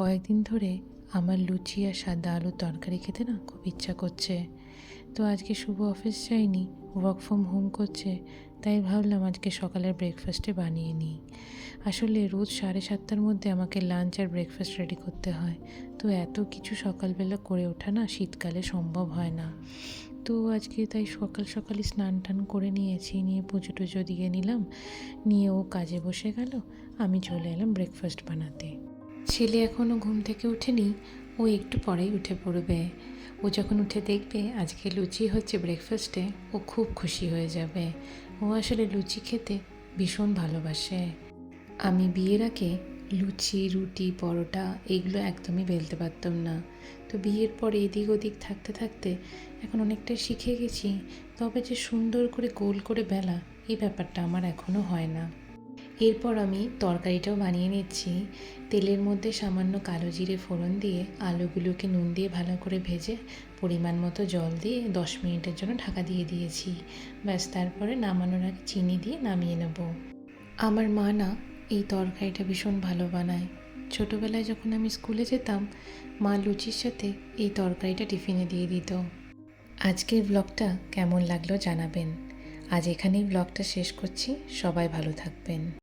কয়েকদিন ধরে আমার লুচি আর সাদা আলুর তরকারি খেতে না খুব ইচ্ছা করছে। তো আজকে শুভ অফিস যায়নি, ওয়ার্ক ফ্রম হোম করছে, তাই ভাবলাম আজকে সকালের ব্রেকফাস্টে বানিয়ে নিই। আসলে রোজ 7:30টার মধ্যে আমাকে লাঞ্চ আর ব্রেকফাস্ট রেডি করতে হয়। তো এত কিছু সকালবেলা করে ওঠা না শীতকালে সম্ভব হয় না। তো আজকে তাই সকাল সকালই স্নান টান করে নিয়েছি, নিয়ে পুজো টুজো দিয়ে নিলাম, নিয়ে ও কাজে বসে গেল, আমি চলে এলাম ব্রেকফাস্ট বানাতে। ছেলে এখনও ঘুম থেকে ওঠেনি, ও একটু পরেই উঠে পড়বে। ও যখন উঠে দেখবে আজকে লুচি হচ্ছে ব্রেকফাস্টে, ও খুব খুশি হয়ে যাবে। ও আসলে লুচি খেতে ভীষণ ভালোবাসে। আমি বিয়ের আগে লুচি, রুটি, পরোটা এগুলো একদমই বেলতে পারতাম না। তো বিয়ের পরে এদিক ওদিক থাকতে থাকতে এখন অনেকটাই শিখে গেছি, তবে যে সুন্দর করে গোল করে বেলা এই ব্যাপারটা আমার এখনও হয় না। এরপর আমি তরকারিটাও বানিয়ে নিচ্ছি। তেলের মধ্যে সামান্য কালো জিরে ফোড়ন দিয়ে আলুগুলোকে নুন দিয়ে ভালো করে ভেজে পরিমাণ মতো জল দিয়ে 10 মিনিটের জন্য ঢাকা দিয়ে দিয়েছি। ব্যাস, তারপরে নামানোর আগে চিনি দিয়ে নামিয়ে নেব। আমার মা না এই তরকারিটা ভীষণ ভালো বানায়। ছোটোবেলায় যখন আমি স্কুলে যেতাম, মা লুচির সাথে এই তরকারিটা টিফিনে দিয়ে দিত। আজকের ব্লগটা কেমন লাগলো জানাবেন। আজ এখানেই ব্লগটা শেষ করছি। সবাই ভালো থাকবেন।